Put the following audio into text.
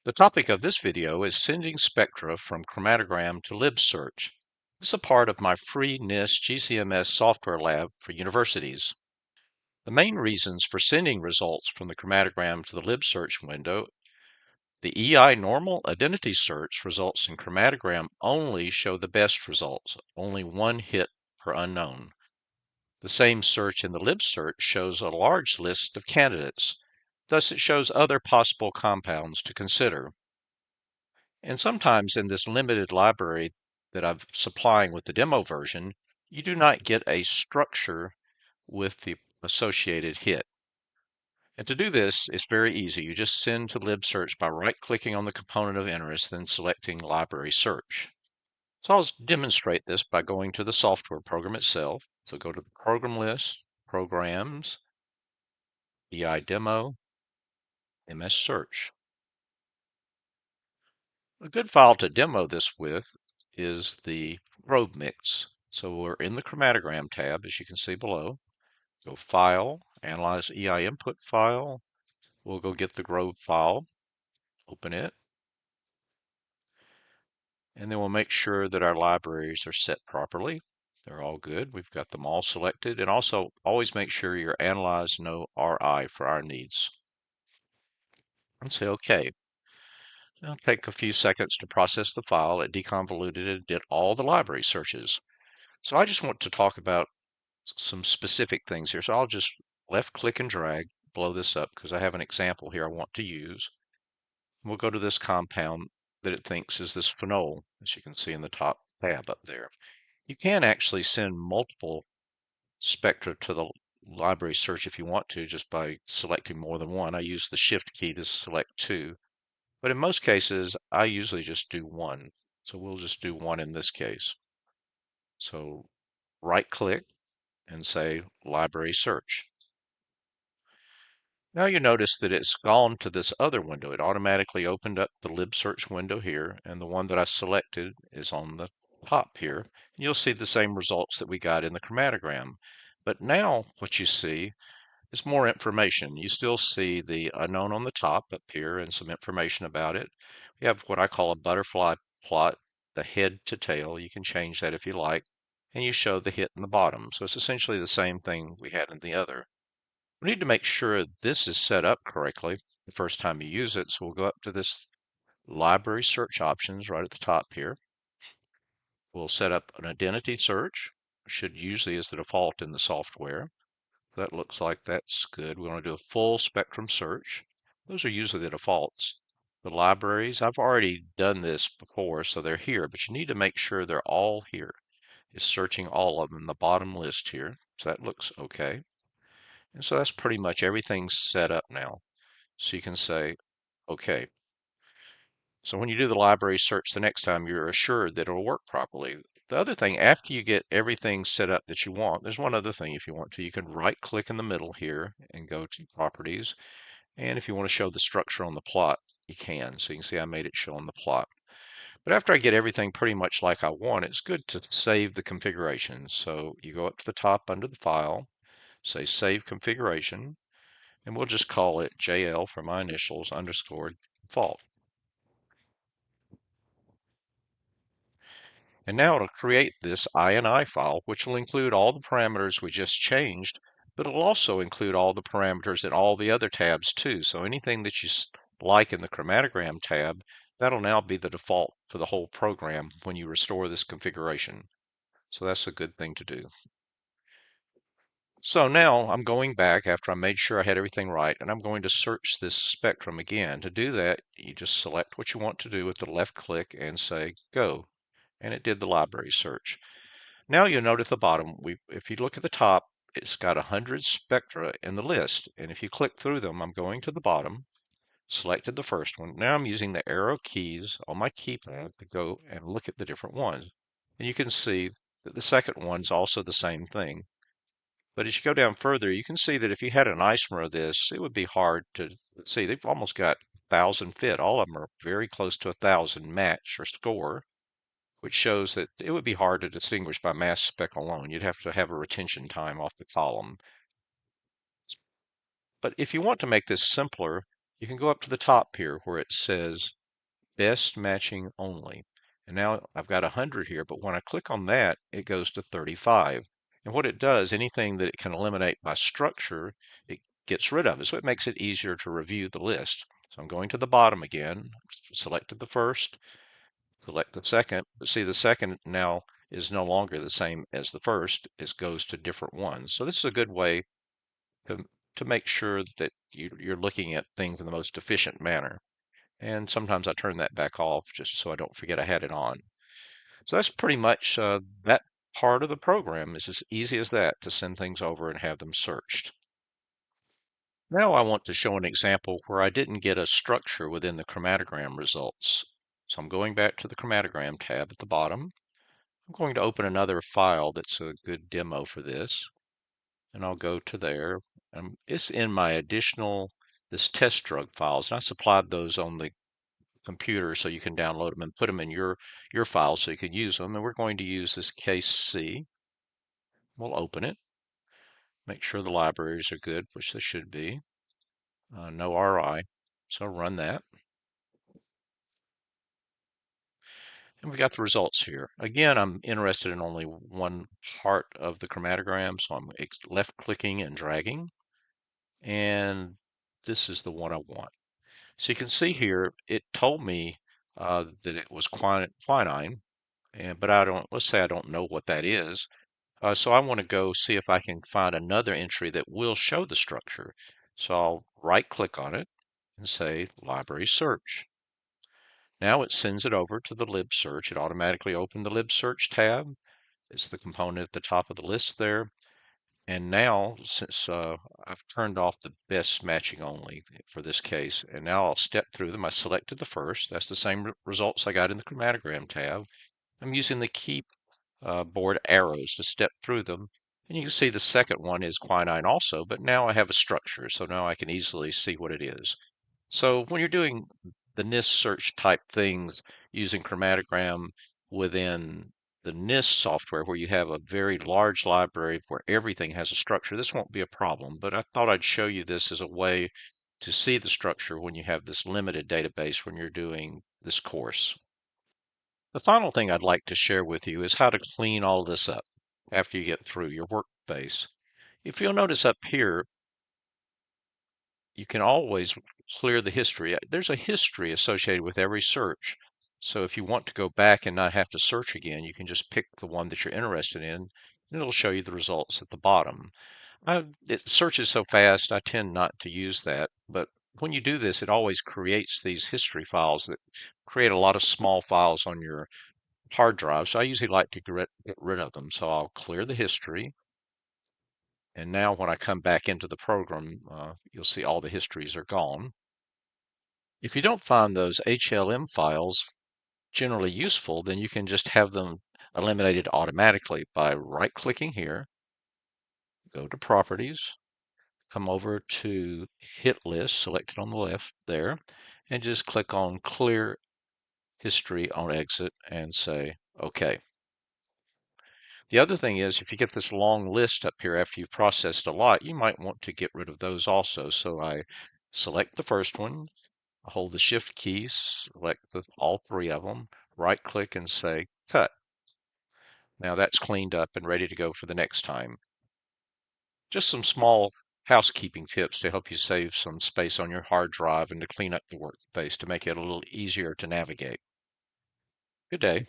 The topic of this video is sending spectra from Chromatogram to Lib Search. This is a part of my free NIST GCMS software lab for universities. The main reasons for sending results from the Chromatogram to the Lib Search window, the EI normal identity search results in Chromatogram only show the best results, only one hit per unknown. The same search in the Lib Search shows a large list of candidates, thus it shows other possible compounds to consider. And sometimes in this limited library that I'm supplying with the demo version, you do not get a structure with the associated hit. And to do this, it's very easy. You just send to LibSearch by right-clicking on the component of interest, then selecting Library Search. So I'll demonstrate this by going to the software program itself. So go to the Program List, Programs, EI Demo, MS Search. A good file to demo this with is the probe mix. So we're in the Chromatogram tab, as you can see below. Go File, Analyze EI Input File. We'll go get the Grove file, open it, and then we'll make sure that our libraries are set properly. They're all good. We've got them all selected. And also always make sure your Analyze No RI for our needs. And say OK. It'll take a few seconds to process the file. It deconvoluted and did all the library searches. So I just want to talk about some specific things here. So I'll just left click and drag, blow this up because I have an example here I want to use. We'll go to this compound that it thinks is this phenol, as you can see in the top tab up there. You can actually send multiple spectra to the library search if you want to, just by selecting more than one. I use the shift key to select two, but in most cases, I usually just do one. So we'll just do one in this case. So right click and say Library Search. Now you notice that it's gone to this other window. It automatically opened up the Lib Search window here, and the one that I selected is on the top here. And you'll see the same results that we got in the Chromatogram. But now what you see is more information. You still see the unknown on the top up here and some information about it. We have what I call a butterfly plot, the head to tail. You can change that if you like. And you show the hit in the bottom. So it's essentially the same thing we had in the other. We need to make sure this is set up correctly the first time you use it. So we'll go up to this library search options right at the top here. We'll set up an identity search, should usually is the default in the software. That looks like that's good. We want to do a full spectrum search. Those are usually the defaults. The libraries, I've already done this before, so they're here, but you need to make sure they're all here. It's searching all of them in the bottom list here. So that looks okay. And so that's pretty much everything set up now. So you can say, okay. So when you do the library search the next time, you're assured that it'll work properly. The other thing, after you get everything set up that you want, there's one other thing if you want to. You can right click in the middle here and go to Properties. And if you want to show the structure on the plot, you can. So you can see I made it show on the plot. But after I get everything pretty much like I want, it's good to save the configuration. So you go up to the top under the file, say Save Configuration, and we'll just call it JL for my initials underscore default. And now it'll create this INI file, which will include all the parameters we just changed, but it'll also include all the parameters in all the other tabs too. So anything that you like in the Chromatogram tab, that'll now be the default for the whole program when you restore this configuration. So that's a good thing to do. So now I'm going back after I made sure I had everything right, and I'm going to search this spectrum again. To do that, you just select what you want to do with the left click and say Go. And it did the library search. Now you'll note at the bottom, if you look at the top, it's got 100 spectra in the list. And if you click through them, I'm going to the bottom, selected the first one. Now I'm using the arrow keys on my keypad to go and look at the different ones. And you can see that the second one's also the same thing. But as you go down further, you can see that if you had an isomer of this, it would be hard to see. They've almost got 1,000 fit. All of them are very close to 1,000 match or score, which shows that it would be hard to distinguish by mass spec alone. You'd have to have a retention time off the column. But if you want to make this simpler, you can go up to the top here where it says best matching only. And now I've got 100 here, but when I click on that, it goes to 35. And what it does, anything that it can eliminate by structure, it gets rid of it. So it makes it easier to review the list. So I'm going to the bottom again, selected the first, select the second, but see the second now is no longer the same as the first. It goes to different ones. So this is a good way to, to make sure that you're looking at things in the most efficient manner. And sometimes I turn that back off just so I don't forget I had it on. So that's pretty much that part of the program is as easy as that to send things over and have them searched. Now I want to show an example where I didn't get a structure within the chromatogram results. So I'm going back to the chromatogram tab at the bottom. I'm going to open another file that's a good demo for this. And I'll go to there. It's in my this test drug files. And I supplied those on the computer so you can download them and put them in your file so you can use them. And we're going to use this case C. We'll open it, make sure the libraries are good, which they should be. No RI, so run that. And we got the results here. Again, I'm interested in only one part of the chromatogram, so I'm left clicking and dragging. And this is the one I want. So you can see here, it told me that it was quinine, but let's say I don't know what that is. So I want to go see if I can find another entry that will show the structure. So I'll right click on it and say Library Search. Now it sends it over to the Lib Search. It automatically opened the Lib Search tab. It's the component at the top of the list there. And now, since I've turned off the best matching only for this case, and now I'll step through them. I selected the first. That's the same results I got in the chromatogram tab. I'm using the keyboard arrows to step through them. And you can see the second one is quinine also, but now I have a structure, so now I can easily see what it is. So when you're doing the NIST search type things using chromatogram within the NIST software where you have a very large library where everything has a structure, this won't be a problem. But I thought I'd show you this as a way to see the structure when you have this limited database when you're doing this course. The final thing I'd like to share with you is how to clean all this up after you get through your workspace. If you'll notice up here, you can always clear the history. There's a history associated with every search. So if you want to go back and not have to search again, you can just pick the one that you're interested in, and it'll show you the results at the bottom. It searches so fast, I tend not to use that. But when you do this, it always creates these history files that create a lot of small files on your hard drive. So I usually like to get rid of them. So I'll clear the history. And now when I come back into the program, you'll see all the histories are gone. If you don't find those HLM files generally useful, then you can just have them eliminated automatically by right-clicking here, go to Properties, come over to Hit List, selected on the left there, and just click on Clear History on Exit and say OK. The other thing is, if you get this long list up here after you've processed a lot, you might want to get rid of those also. So I select the first one, hold the Shift key, select all three of them, right click and say Cut. Now that's cleaned up and ready to go for the next time. Just some small housekeeping tips to help you save some space on your hard drive and to clean up the workspace to make it a little easier to navigate. Good day.